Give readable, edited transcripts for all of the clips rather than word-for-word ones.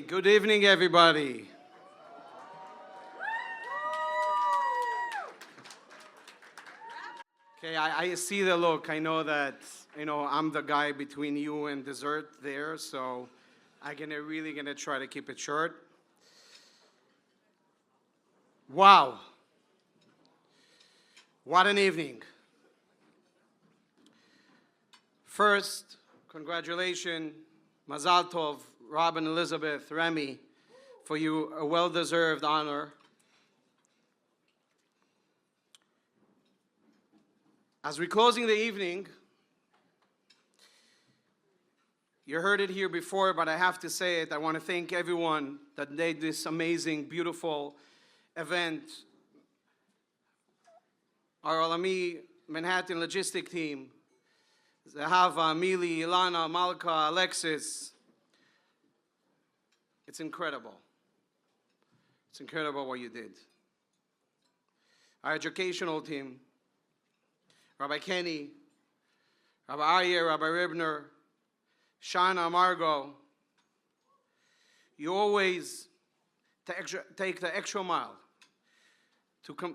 Good evening, everybody. Okay, I see the look. I know that, I'm the guy between you and dessert there, so I'm really gonna try to keep it short. Wow. What an evening. First, congratulations, Mazal Tov, Rob and Elizabeth, Remy, for you a well-deserved honor. As we're closing the evening, you heard it here before, but I have to say it. I want to thank everyone that made this amazing, beautiful event. Our Olami Manhattan logistic team, Zahava, Mili, Ilana, Malka, Alexis. It's incredible. It's incredible what you did. Our educational team, Rabbi Kenny, Rabbi Arya, Rabbi Ribner, Shana, Margot, you always take the extra mile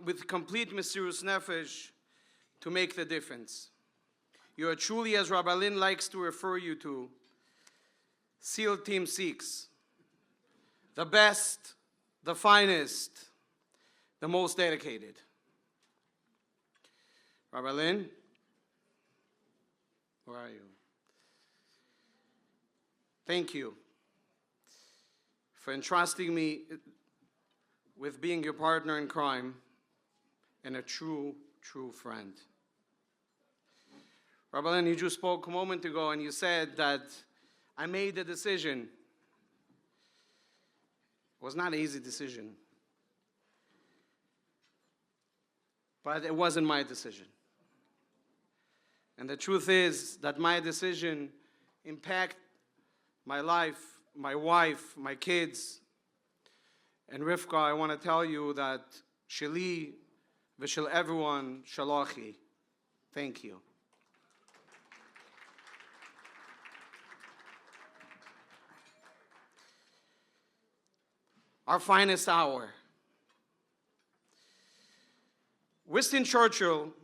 with complete Mesirus Nefesh to make the difference. You are truly, as Rabbi Lynn likes to refer you to, SEAL Team 6. The best, the finest, the most dedicated. Rabbi Lynn, where are you? Thank you for entrusting me with being your partner in crime and a true, true friend. Rabbi Lynn, you just spoke a moment ago and you said that I made the decision. It was not an easy decision, but it wasn't my decision. And the truth is that my decision impacted my life, my wife, my kids. And Rivka, I want to tell you that Sheli v'shel everyone shalochi. Thank you. Our finest hour. Winston Churchill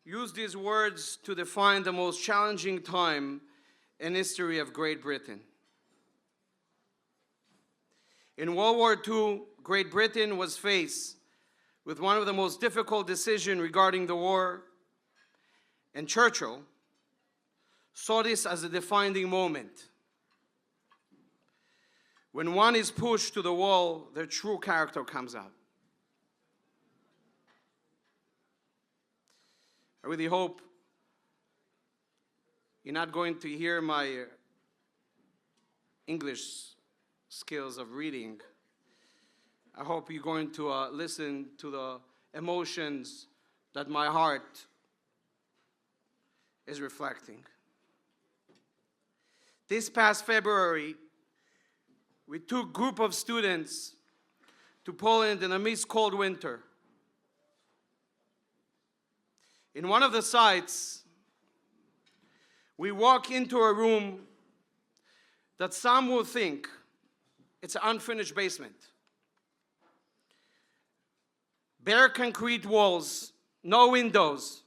used these words to define the most challenging time in history of Great Britain. In World War II, Great Britain was faced with one of the most difficult decisions regarding the war, and Churchill saw this as a defining moment. When one is pushed to the wall, their true character comes out. I really hope you're not going to hear my English skills of reading. I hope you're going to listen to the emotions that my heart is reflecting. This past February, we took a group of students to Poland in a midst cold winter. In one of the sites, we walk into a room that some will think it's an unfinished basement. Bare concrete walls, no windows,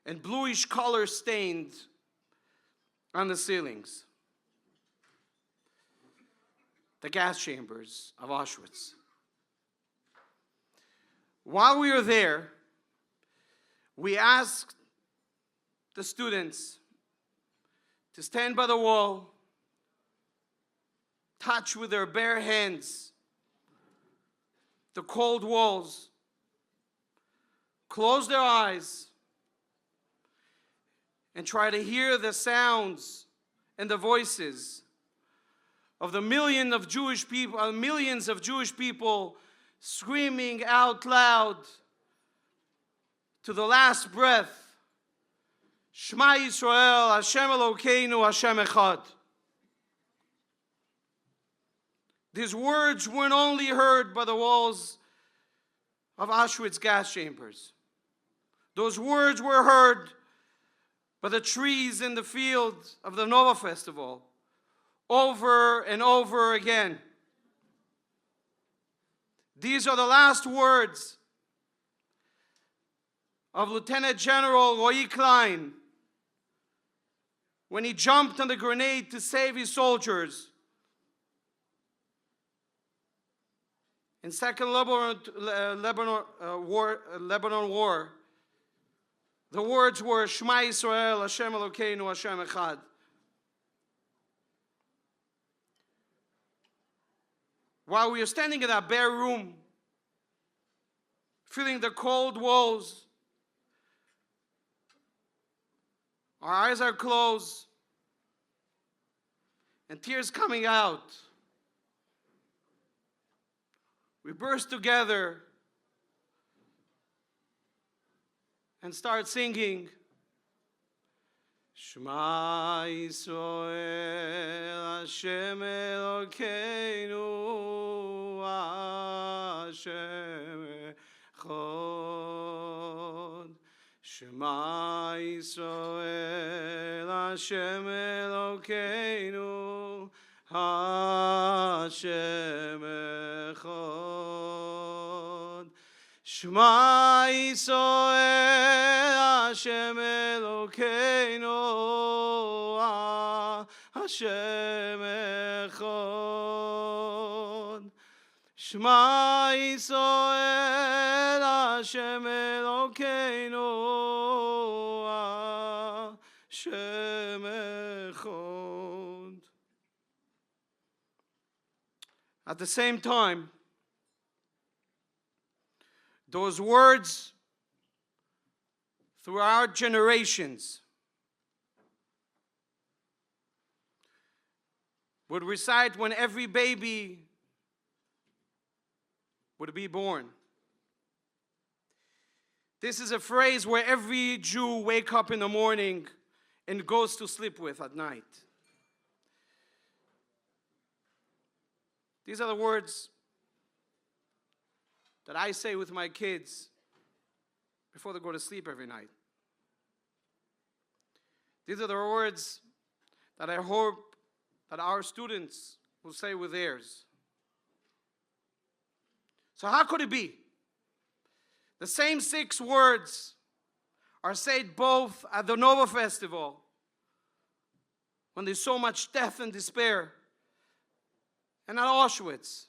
and bluish color stained on the ceilings. The gas chambers of Auschwitz. While we were there, we asked the students to stand by the wall, touch with their bare hands the cold walls, close their eyes, and try to hear the sounds and the voices of the millions of Jewish people screaming out loud to the last breath, Shema Yisrael, Hashem Elokeinu, Hashem Echad. These words weren't only heard by the walls of Auschwitz gas chambers. Those words were heard by the trees in the field of the Nova Festival, over and over again. These are the last words of Lieutenant General Roy Klein when he jumped on the grenade to save his soldiers. In Second Lebanon War, the words were Shema Yisrael, Hashem Elokeinu, Hashem Echad. While we are standing in that bare room, feeling the cold walls, our eyes are closed, and tears coming out, we burst together and start singing, Shema Yisrael, Hashem Elokeinu, Hashem Echad. Shema Yisrael, Hashem Elokeinu, Hashem Echad. Shema Yisrael, Hashem Elokeinu, Hashem Echad. Shema Yisrael, Hashem Elokeinu, Hashem Echad. At the same time, those words throughout generations would recite when every baby would be born. This is a phrase where every Jew wakes up in the morning and goes to sleep with at night. These are the words that I say with my kids before they go to sleep every night. These are the words that I hope that our students will say with theirs. So how could it be? The same 6 words are said both at the Nova Festival, when there's so much death and despair, and at Auschwitz.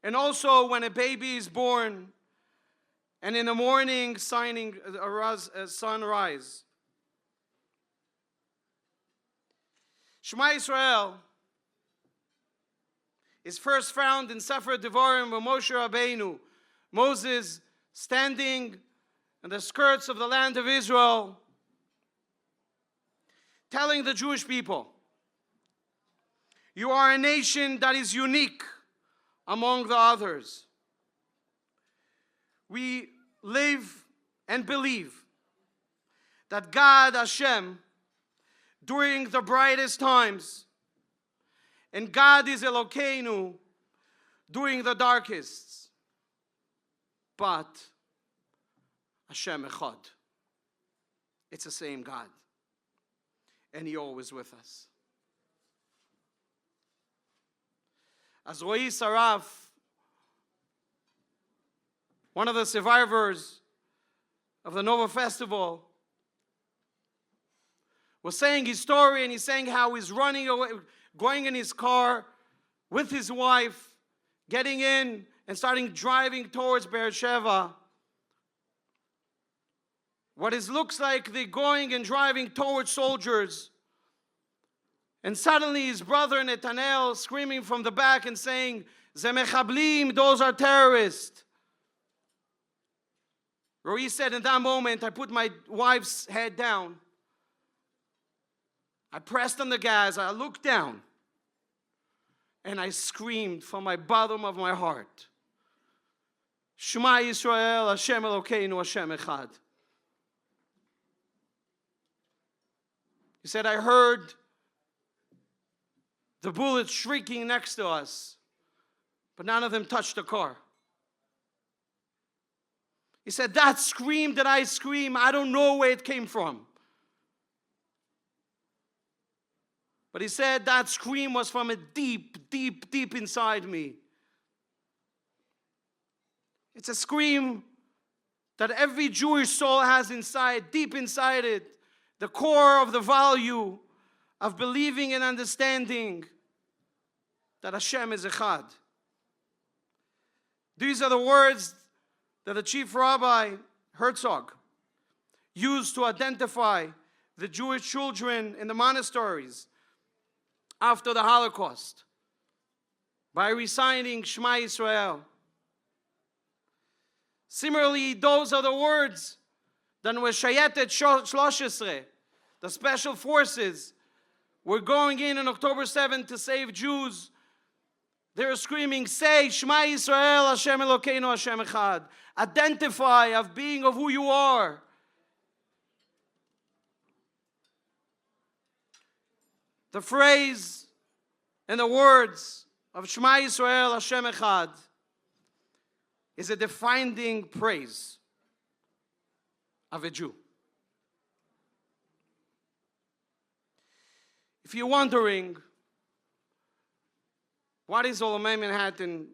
And also when a baby is born, and in the morning sunrise. Shema Yisrael is first found in Sefer Devarim with Moshe Rabbeinu, Moses standing on the skirts of the land of Israel, telling the Jewish people, you are a nation that is unique among the others. We live and believe that God, Hashem, during the brightest times, and God is Elokeinu during the darkest. But Hashem Echad. It's the same God. And He always with us. As Roy Saraf, one of the survivors of the Nova Festival, was saying his story, and he's saying how he's running away, going in his car with his wife, getting in and starting driving towards Beersheba. What it looks like they're going and driving towards soldiers. And suddenly his brother Netanel screaming from the back and saying, Ze mechablim, those are terrorists. Roy said, in that moment, I put my wife's head down. I pressed on the gas, I looked down, and I screamed from my bottom of my heart, Shema Yisrael, Hashem Elokeinu, Hashem Echad. He said, I heard the bullets shrieking next to us, but none of them touched the car. He said, that scream that I scream, I don't know where it came from. But he said that scream was from a deep, deep, deep inside me. It's a scream that every Jewish soul has inside, deep inside it, the core of the value of believing and understanding that Hashem is Echad. These are the words that the chief rabbi, Herzog, used to identify the Jewish children in the monasteries after the Holocaust by reciting Shema Yisrael. Similarly, those are the words that when Shayetet 13, the special forces, were going in on October 7th to save Jews. They were screaming, say, Shema Yisrael, Hashem Elokeinu, Hashem Echad. Identify of being of who you are. The phrase and the words of Shema Yisrael, Hashem Echad is a defining praise of a Jew. If you're wondering, what is Olami Manhattan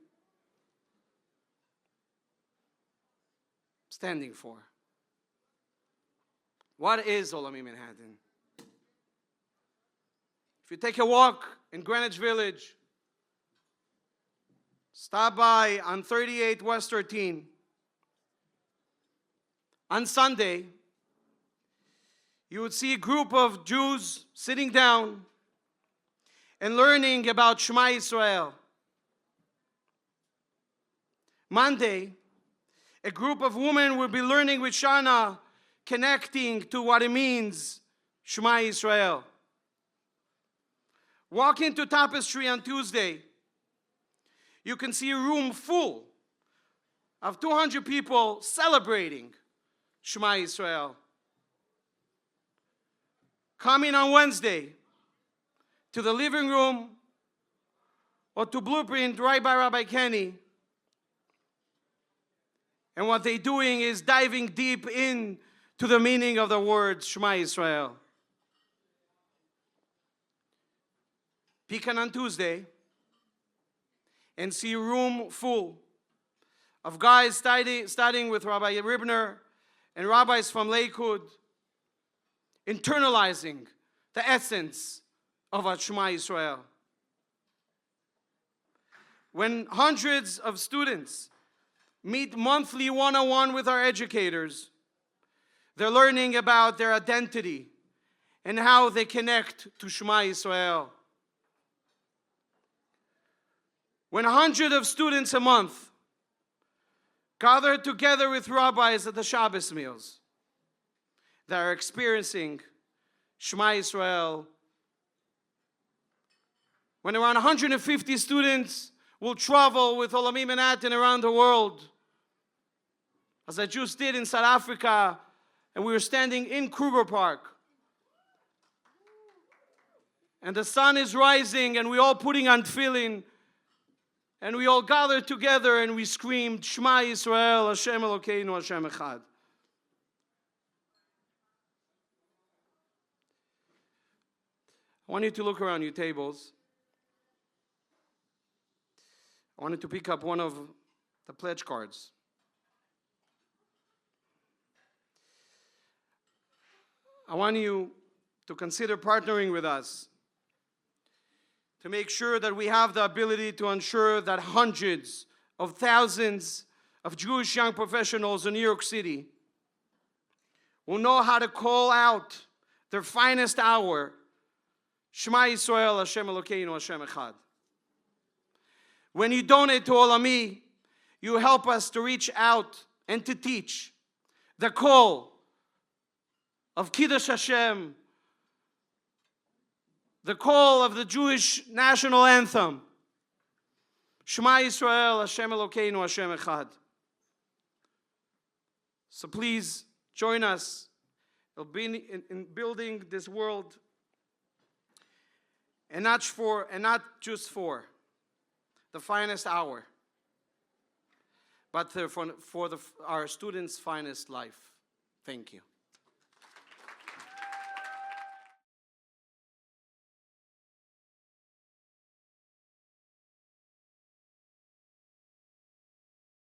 standing for? What is Olami Manhattan? If you take a walk in Greenwich Village, stop by on 38 West 13. On Sunday, you would see a group of Jews sitting down and learning about Shema Yisrael. Monday, a group of women will be learning with Shana, connecting to what it means, Shema Yisrael. Walk into Tapestry on Tuesday. You can see a room full of 200 people celebrating Shema Yisrael. Coming on Wednesday to the living room or to Blueprint right by Rabbi Kenny. And what they're doing is diving deep into the meaning of the words Shema Yisrael. Pecan on Tuesday and see a room full of guys studying with Rabbi Ribner and rabbis from Lakewood, internalizing the essence of our Shema Yisrael. When hundreds of students meet monthly one-on-one with our educators, they're learning about their identity and how they connect to Shema Yisrael. When 100 of students a month gather together with rabbis at the Shabbos meals, they are experiencing Shema Yisrael. When around 150 students will travel with Olami Manhattan around the world, as I just did in South Africa, and we were standing in Kruger Park, and the sun is rising, and we all putting on tefillin, and we all gathered together and we screamed, Shema Yisrael, Hashem Elokeinu, Hashem Echad. I want you to look around your tables. I wanted to pick up one of the pledge cards. I want you to consider partnering with us to make sure that we have the ability to ensure that hundreds of thousands of Jewish young professionals in New York City will know how to call out their finest hour, Shema Yisrael, Hashem Elokeinu, Hashem Echad. When you donate to Olami, you help us to reach out and to teach the call of Kiddush Hashem, the call of the Jewish national anthem, Shema Yisrael, Hashem Elokeinu, Hashem Echad. So please join us in building this world, and not just for the finest hour, but for our students' finest life. Thank you.